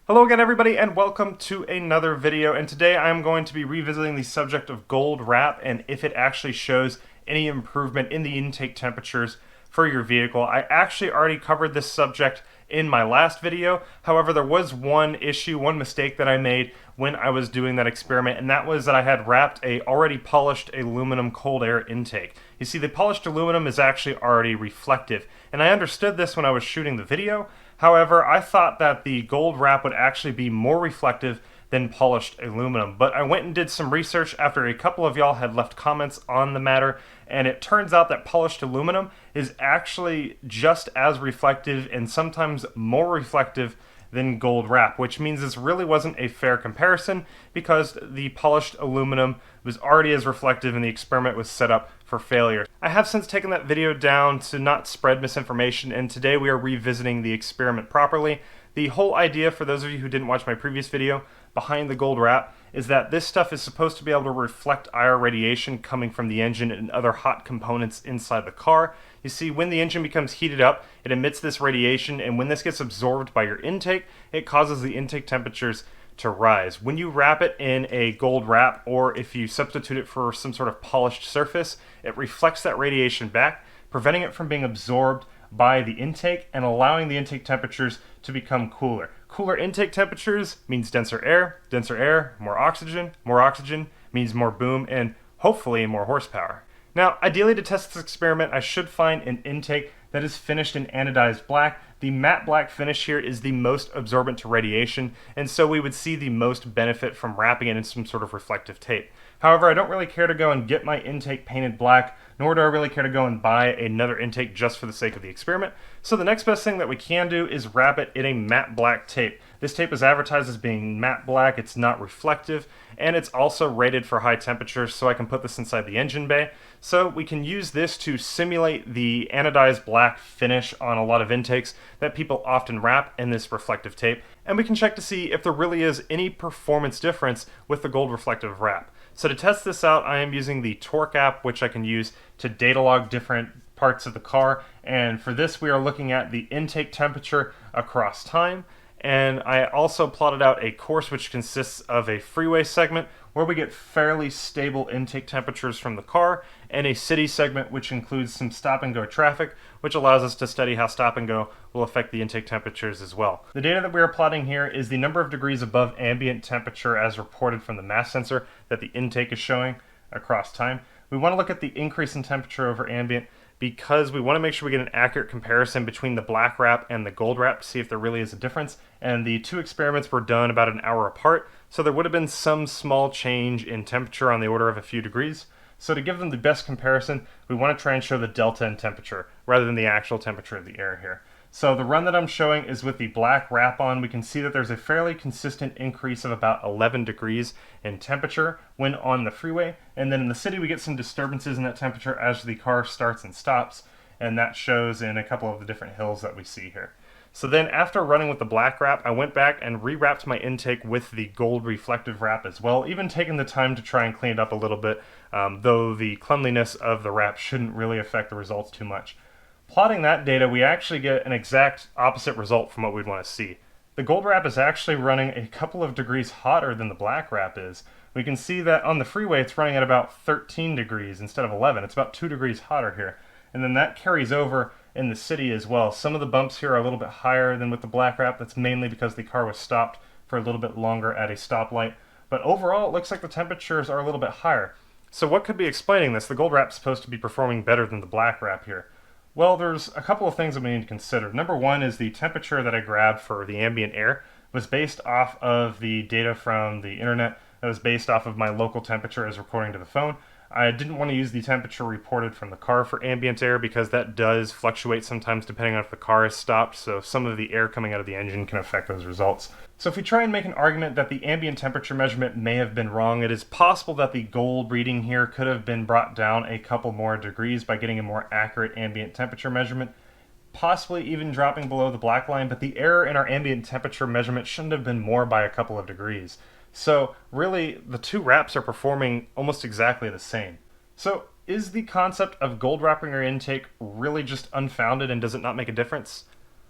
Hello again everybody and welcome to another video, and today I'm going to be revisiting the subject of gold wrap and if it actually shows any improvement in the intake temperatures for your vehicle. I actually already covered this subject in my last video. However, there was one mistake that I made when I was doing that experiment, and that was that I had wrapped a already polished aluminum cold air intake. You see, the polished aluminum is actually already reflective, and I understood this when I was shooting the video. However, I thought that the gold wrap would actually be more reflective than polished aluminum, but I went and did some research after a couple of y'all had left comments on the matter, and it turns out that polished aluminum is actually just as reflective and sometimes more reflective than gold wrap, which means this really wasn't a fair comparison because the polished aluminum was already as reflective and the experiment was set up for failure. I have since taken that video down to not spread misinformation, and today we are revisiting the experiment properly. The whole idea, for those of you who didn't watch my previous video, behind the gold wrap is that this stuff is supposed to be able to reflect IR radiation coming from the engine and other hot components inside the car. You see, when the engine becomes heated up, it emits this radiation, and when this gets absorbed by your intake, it causes the intake temperatures to rise. When you wrap it in a gold wrap, or if you substitute it for some sort of polished surface, it reflects that radiation back, preventing it from being absorbed by the intake and allowing the intake temperatures to become cooler. Cooler intake temperatures means denser air, more oxygen means more boom, and hopefully more horsepower. Now, ideally to test this experiment, I should find an intake that is finished in anodized black. The matte black finish here is the most absorbent to radiation, and so we would see the most benefit from wrapping it in some sort of reflective tape. However, I don't really care to go and get my intake painted black, nor do I really care to go and buy another intake just for the sake of the experiment. So the next best thing that we can do is wrap it in a matte black tape. This tape is advertised as being matte black, it's not reflective, and it's also rated for high temperatures, so I can put this inside the engine bay. So we can use this to simulate the anodized black finish on a lot of intakes that people often wrap in this reflective tape, and we can check to see if there really is any performance difference with the gold reflective wrap. So to test this out, I am using the Torque app, which I can use to data log different parts of the car, and for this we are looking at the intake temperature across time. And I also plotted out a course which consists of a freeway segment where we get fairly stable intake temperatures from the car, and a city segment which includes some stop and go traffic, which allows us to study how stop and go will affect the intake temperatures as well. The data that we are plotting here is the number of degrees above ambient temperature as reported from the mass sensor that the intake is showing across time. We want to look at the increase in temperature over ambient because we want to make sure we get an accurate comparison between the black wrap and the gold wrap to see if there really is a difference. And the two experiments were done about an hour apart, so there would have been some small change in temperature on the order of a few degrees. So to give them the best comparison, we want to try and show the delta in temperature rather than the actual temperature of the air here. So the run that I'm showing is with the black wrap on. We can see that there's a fairly consistent increase of about 11 degrees in temperature when on the freeway. And then in the city we get some disturbances in that temperature as the car starts and stops. And that shows in a couple of the different hills that we see here. So then after running with the black wrap, I went back and re-wrapped my intake with the gold reflective wrap as well, even taking the time to try and clean it up a little bit, though the cleanliness of the wrap shouldn't really affect the results too much. Plotting that data, we actually get an exact opposite result from what we'd want to see. The gold wrap is actually running a couple of degrees hotter than the black wrap is. We can see that on the freeway it's running at about 13 degrees instead of 11. It's about 2 degrees hotter here. And then that carries over in the city as well. Some of the bumps here are a little bit higher than with the black wrap. That's mainly because the car was stopped for a little bit longer at a stoplight. But overall, it looks like the temperatures are a little bit higher. So what could be explaining this? The gold wrap's supposed to be performing better than the black wrap here. Well, there's a couple of things that we need to consider. Number one is the temperature that I grabbed for the ambient air was based off of the data from the internet. That was based off of my local temperature as recording to the phone. I didn't want to use the temperature reported from the car for ambient air because that does fluctuate sometimes depending on if the car is stopped, so some of the air coming out of the engine can affect those results. So if we try and make an argument that the ambient temperature measurement may have been wrong, it is possible that the gold reading here could have been brought down a couple more degrees by getting a more accurate ambient temperature measurement, possibly even dropping below the black line, but the error in our ambient temperature measurement shouldn't have been more by a couple of degrees. So really, the two wraps are performing almost exactly the same. So is the concept of gold wrapping your intake really just unfounded, and does it not make a difference?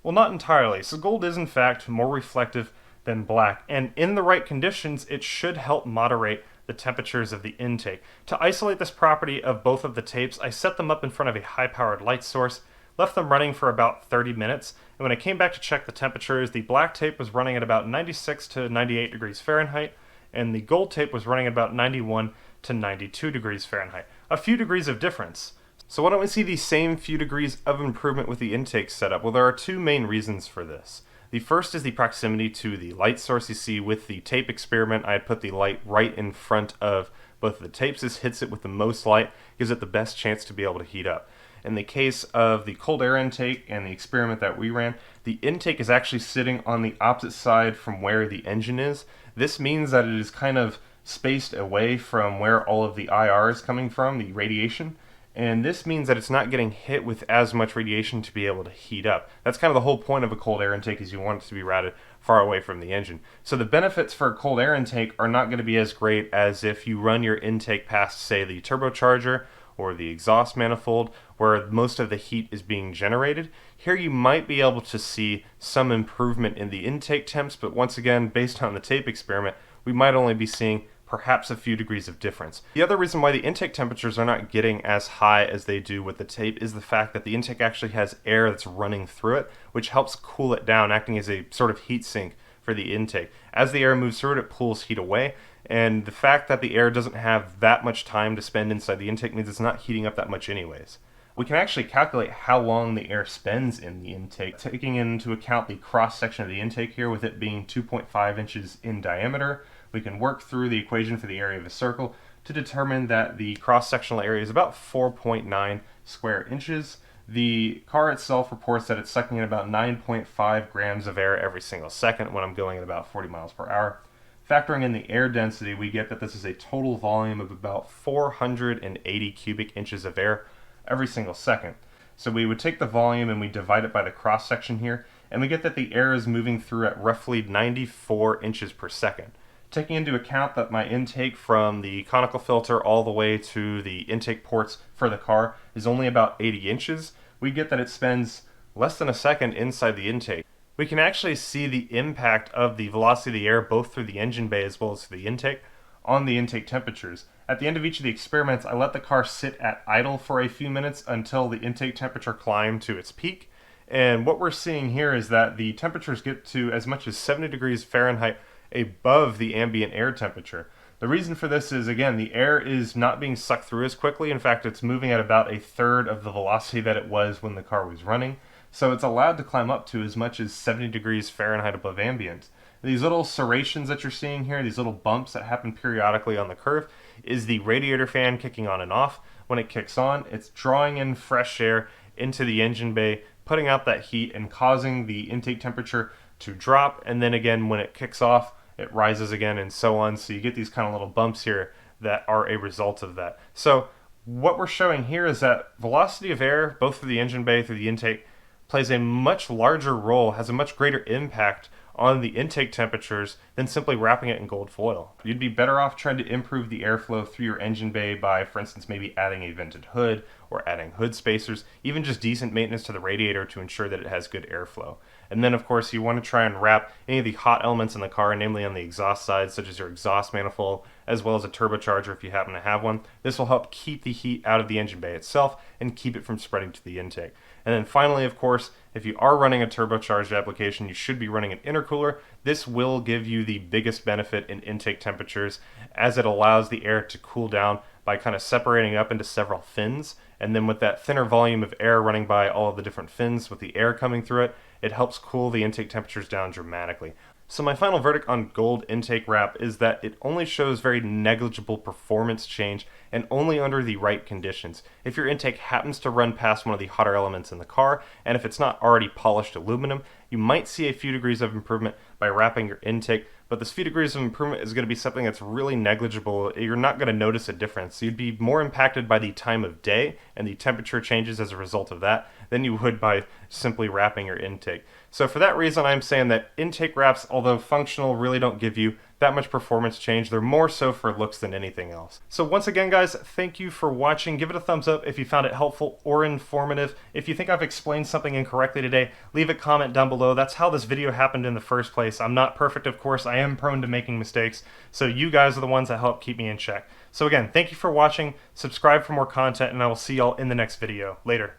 Well, not entirely. So gold is in fact more reflective than black. And in the right conditions, it should help moderate the temperatures of the intake. To isolate this property of both of the tapes, I set them up in front of a high-powered light source, left them running for about 30 minutes, and when I came back to check the temperatures, the black tape was running at about 96 to 98 degrees Fahrenheit, and the gold tape was running at about 91 to 92 degrees Fahrenheit. A few degrees of difference. So why don't we see the same few degrees of improvement with the intake setup? Well, there are two main reasons for this. The first is the proximity to the light source. You see with the tape experiment, I had put the light right in front of both of the tapes. This hits it with the most light, gives it the best chance to be able to heat up. In the case of the cold air intake and the experiment that we ran, the intake is actually sitting on the opposite side from where the engine is. This means that it is kind of spaced away from where all of the IR is coming from, the radiation. And this means that it's not getting hit with as much radiation to be able to heat up. That's kind of the whole point of a cold air intake, is you want it to be routed far away from the engine. So the benefits for a cold air intake are not going to be as great as if you run your intake past, say, the turbocharger or the exhaust manifold, where most of the heat is being generated. Here you might be able to see some improvement in the intake temps, but once again, based on the tape experiment, we might only be seeing perhaps a few degrees of difference. The other reason why the intake temperatures are not getting as high as they do with the tape is the fact that the intake actually has air that's running through it, which helps cool it down, acting as a sort of heat sink for the intake. As the air moves through it, it pulls heat away, and the fact that the air doesn't have that much time to spend inside the intake means it's not heating up that much anyways. We can actually calculate how long the air spends in the intake, taking into account the cross-section of the intake here, with it being 2.5 inches in diameter. We can work through the equation for the area of a circle to determine that the cross-sectional area is about 4.9 square inches. The car itself reports that it's sucking in about 9.5 grams of air every single second when I'm going at about 40 miles per hour. Factoring in the air density, we get that this is a total volume of about 480 cubic inches of air every single second. So we would take the volume and we divide it by the cross-section here, and we get that the air is moving through at roughly 94 inches per second. Taking into account that my intake from the conical filter all the way to the intake ports for the car is only about 80 inches, we get that it spends less than a second inside the intake. We can actually see the impact of the velocity of the air both through the engine bay as well as through the intake on the intake temperatures. At the end of each of the experiments, I let the car sit at idle for a few minutes until the intake temperature climbed to its peak. And what we're seeing here is that the temperatures get to as much as 70 degrees Fahrenheit above the ambient air temperature. The reason for this is, again, the air is not being sucked through as quickly. In fact, it's moving at about a third of the velocity that it was when the car was running. So it's allowed to climb up to as much as 70 degrees Fahrenheit above ambient. These little serrations that you're seeing here, these little bumps that happen periodically on the curve, is the radiator fan kicking on and off. When it kicks on, it's drawing in fresh air into the engine bay, putting out that heat and causing the intake temperature to drop, and then again when it kicks off, it rises again and so on. So you get these kind of little bumps here that are a result of that. So what we're showing here is that velocity of air, both through the engine bay, through the intake, plays a much larger role, has a much greater impact on the intake temperatures than simply wrapping it in gold foil. You'd be better off trying to improve the airflow through your engine bay by, for instance, maybe adding a vented hood or adding hood spacers, even just decent maintenance to the radiator to ensure that it has good airflow. And then, of course, you want to try and wrap any of the hot elements in the car, namely on the exhaust side, such as your exhaust manifold, as well as a turbocharger if you happen to have one. This will help keep the heat out of the engine bay itself and keep it from spreading to the intake. And then finally, of course, if you are running a turbocharged application, you should be running an intercooler. This will give you the biggest benefit in intake temperatures, as it allows the air to cool down by kind of separating up into several fins. And then with that thinner volume of air running by all of the different fins with the air coming through it, it helps cool the intake temperatures down dramatically. So my final verdict on gold intake wrap is that it only shows very negligible performance change and only under the right conditions. If your intake happens to run past one of the hotter elements in the car, and if it's not already polished aluminum, you might see a few degrees of improvement by wrapping your intake, but this few degrees of improvement is going to be something that's really negligible. You're not going to notice a difference. You'd be more impacted by the time of day and the temperature changes as a result of that than you would by simply wrapping your intake. So for that reason, I'm saying that intake wraps, although functional, really don't give you that much performance change. They're more so for looks than anything else. So once again, guys, thank you for watching. Give it a thumbs up if you found it helpful or informative. If you think I've explained something incorrectly today, leave a comment down below. That's how this video happened in the first place. I'm not perfect, of course. I am prone to making mistakes. So you guys are the ones that help keep me in check. So again, thank you for watching. Subscribe for more content, and I will see y'all in the next video. Later.